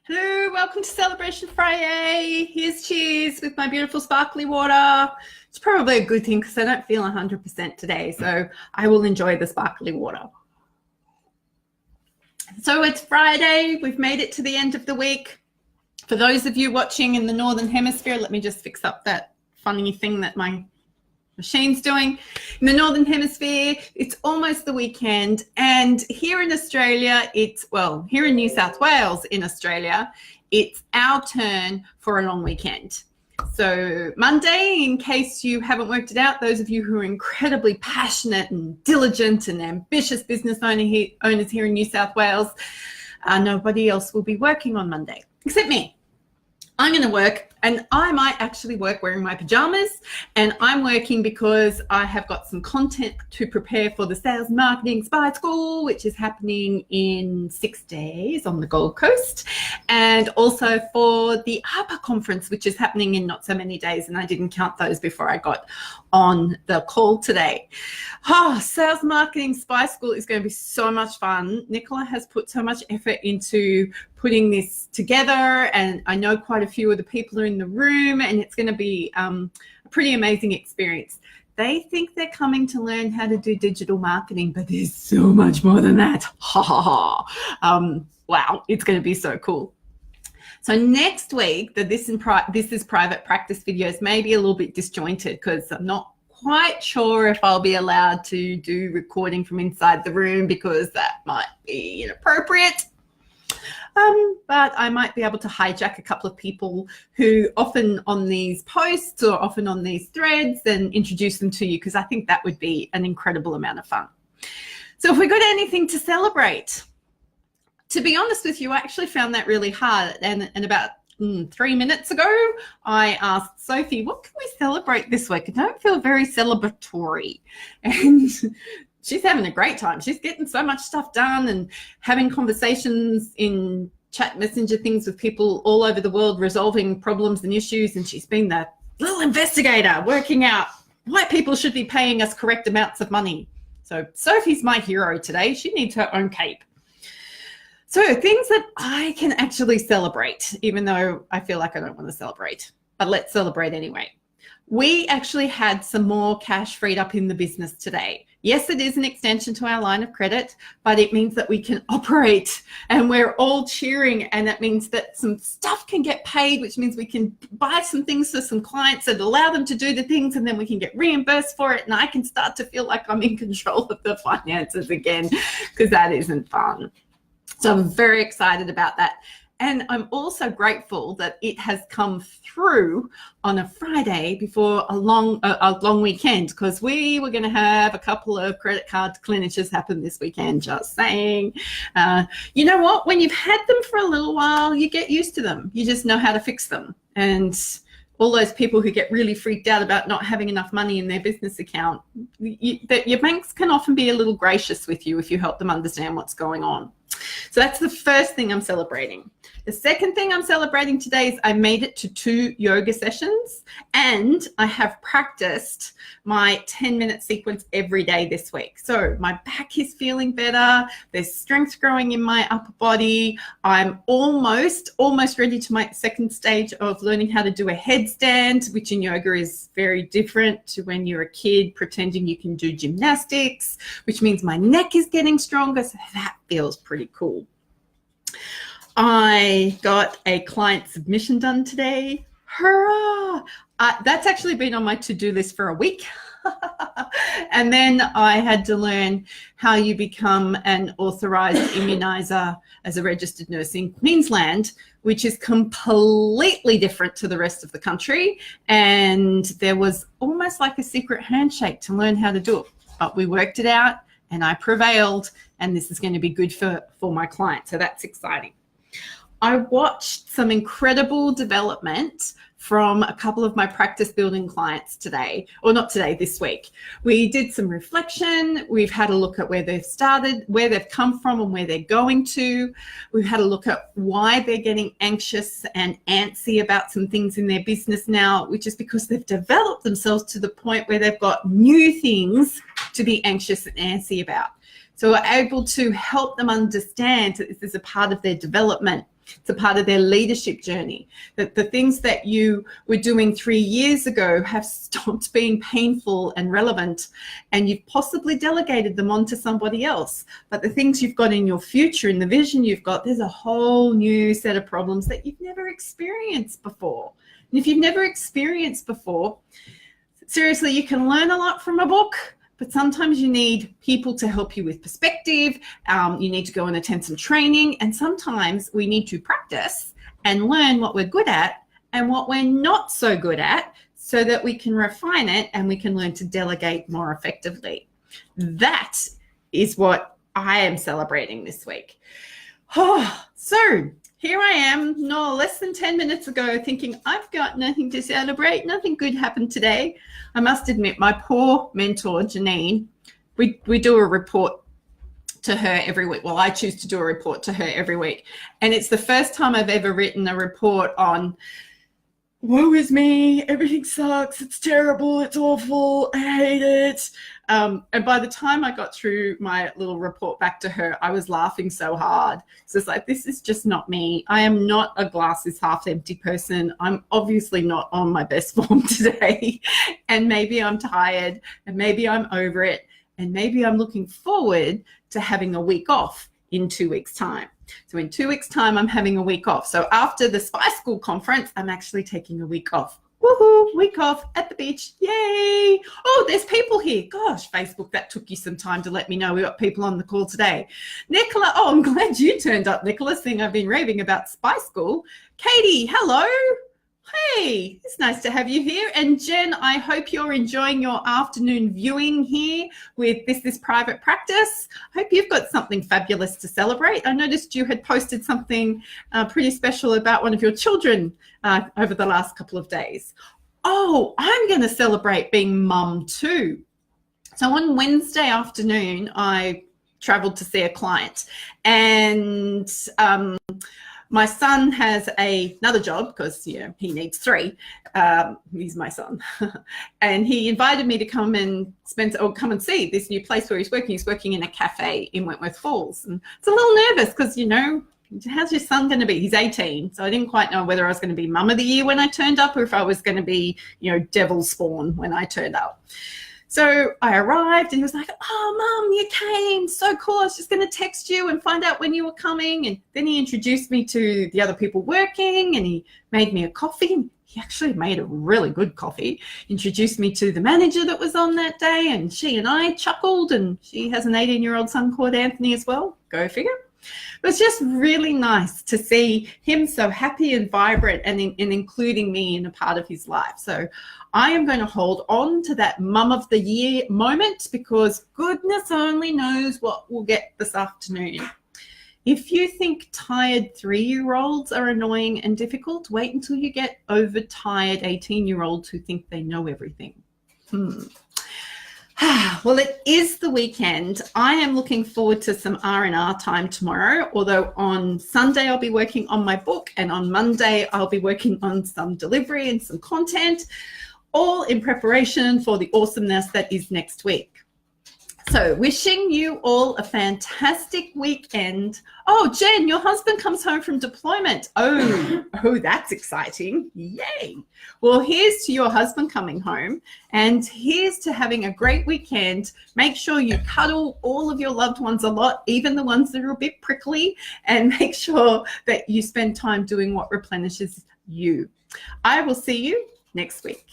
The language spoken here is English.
Hello, welcome to Celebration Fri-yay. Here's cheers with my beautiful sparkly water. It's probably a good thing because I don't feel 100% today, so I will enjoy the sparkly water. So it's Friday. We've made it to the end of the week. For those of you watching in the Northern Hemisphere, let me just fix up that funny thing that my machine's doing. In the Northern Hemisphere, it's almost the weekend, and here in Australia, here in New South Wales in Australia, it's our turn for a long weekend. So Monday, in case you haven't worked it out, those of you who are incredibly passionate and diligent and ambitious business owners here in New South Wales, nobody else will be working on Monday except me. I'm going to work, and I might actually work wearing my pajamas, and I'm working because I have got some content to prepare for the Sales Marketing Spy School, which is happening in 6 days on the Gold Coast, and also for the ARPA conference, which is happening in not so many days, and I didn't count those before I got on the call today. Sales Marketing Spy School is going to be so much fun. Nicola has put so much effort into putting this together, and I know quite a few of the people are in the room, and it's going to be a pretty amazing experience. They think they're coming to learn how to do digital marketing, but there's so much more than that. Wow, it's going to be so cool. So next week, the This is Private Practice videos may be a little bit disjointed because I'm not quite sure if I'll be allowed to do recording from inside the room because that might be inappropriate. But I might be able to hijack a couple of people who often on these posts or often on these threads and introduce them to you, because I think that would be an incredible amount of fun. So if we got anything to celebrate, to be honest with you, I actually found that really hard. And about 3 minutes ago, I asked Sophie, what can we celebrate this week? I don't feel very celebratory. And she's having a great time. She's getting so much stuff done and having conversations in chat messenger things with people all over the world, resolving problems and issues. And she's been the little investigator working out why people should be paying us correct amounts of money. So Sophie's my hero today. She needs her own cape. So things that I can actually celebrate, even though I feel like I don't want to celebrate, but let's celebrate anyway. We actually had some more cash freed up in the business today. Yes, it is an extension to our line of credit, but it means that we can operate and we're all cheering, and that means that some stuff can get paid, which means we can buy some things for some clients and allow them to do the things, and then we can get reimbursed for it, and I can start to feel like I'm in control of the finances again, because that isn't fun. So I'm very excited about that. And I'm also grateful that it has come through on a Friday before a long weekend, because we were going to have a couple of credit card clinches happen this weekend, just saying. You know what? When you've had them for a little while, you get used to them. You just know how to fix them. And all those people who get really freaked out about not having enough money in their business account, your banks can often be a little gracious with you if you help them understand what's going on. So that's the first thing I'm celebrating. The second thing I'm celebrating today is I made it to 2 yoga sessions, and I have practiced my 10-minute sequence every day this week. So my back is feeling better. There's strength growing in my upper body. I'm almost ready to my second stage of learning how to do a headstand, which in yoga is very different to when you're a kid pretending you can do gymnastics, which means my neck is getting stronger. So that feels pretty cool. I got a client submission done today. Hurrah! That's actually been on my to-do list for a week. And then I had to learn how you become an authorized immunizer as a registered nurse in Queensland, which is completely different to the rest of the country. And there was almost like a secret handshake to learn how to do it. But we worked it out and I prevailed, and this is going to be good for my client. So that's exciting. I watched some incredible development from a couple of my practice building clients today, or not today, this week. We did some reflection. We've had a look at where they've started, where they've come from, and where they're going to. We've had a look at why they're getting anxious and antsy about some things in their business now, which is because they've developed themselves to the point where they've got new things to be anxious and antsy about. So we're able to help them understand that this is a part of their development. It's a part of their leadership journey. That the things that you were doing 3 years ago have stopped being painful and relevant, and you've possibly delegated them onto somebody else. But the things you've got in your future, in the vision you've got, there's a whole new set of problems that you've never experienced before. And if you've never experienced before, seriously, you can learn a lot from a book, but sometimes you need people to help you with perspective. You need to go and attend some training, and sometimes we need to practice and learn what we're good at and what we're not so good at, so that we can refine it and we can learn to delegate more effectively. That is what I am celebrating this week. So here I am, no less than 10 minutes ago, thinking I've got nothing to celebrate, nothing good happened today. I must admit, my poor mentor, Janine, we do a report to her every week. Well, I choose to do a report to her every week. And it's the first time I've ever written a report on, woe is me, everything sucks, it's terrible, it's awful, I hate it. And by the time I got through my little report back to her, I was laughing so hard. So it's like, this is just not me. I am not a glass is half empty person. I'm obviously not on my best form today. And maybe I'm tired, and maybe I'm over it, and maybe I'm looking forward to having a week off in 2 weeks' time. So in 2 weeks' time, I'm having a week off. So after the Spice School conference, I'm actually taking a week off. Woohoo, week off at the beach. Yay. Oh, there's people here. Gosh, Facebook, that took you some time to let me know we got people on the call today. Nicola, oh, I'm glad you turned up, Nicola, seeing I've been raving about Spice School. Katie, hello. Hey, it's nice to have you here. And Jen, I hope you're enjoying your afternoon viewing here with This is Private Practice. I hope you've got something fabulous to celebrate. I noticed you had posted something pretty special about one of your children over the last couple of days. Oh, I'm going to celebrate being mum too. So on Wednesday afternoon, I traveled to see a client, and my son has another job because, you know, he needs 3. He's my son. And he invited me to come and come and see this new place where he's working. He's working in a cafe in Wentworth Falls. And it's a little nervous because, you know, how's your son going to be? He's 18. So I didn't quite know whether I was going to be mum of the year when I turned up, or if I was going to be, you know, devil spawn when I turned up. So I arrived and he was like, oh, Mum, you came. So cool. I was just going to text you and find out when you were coming. And then he introduced me to the other people working, and he made me a coffee. He actually made a really good coffee. Introduced me to the manager that was on that day, and she and I chuckled, and she has an 18-year-old son called Anthony as well. Go figure. It was just really nice to see him so happy and vibrant, and including me in a part of his life. So I am going to hold on to that Mum of the Year moment, because goodness only knows what we'll get this afternoon. If you think tired 3-year-olds are annoying and difficult, wait until you get overtired 18-year-olds who think they know everything. Well, it is the weekend. I am looking forward to some R&R time tomorrow, although on Sunday I'll be working on my book, and on Monday I'll be working on some delivery and some content, all in preparation for the awesomeness that is next week. So wishing you all a fantastic weekend. Oh, Jen, your husband comes home from deployment. Oh, that's exciting. Yay. Well, here's to your husband coming home, and here's to having a great weekend. Make sure you cuddle all of your loved ones a lot, even the ones that are a bit prickly, and make sure that you spend time doing what replenishes you. I will see you next week.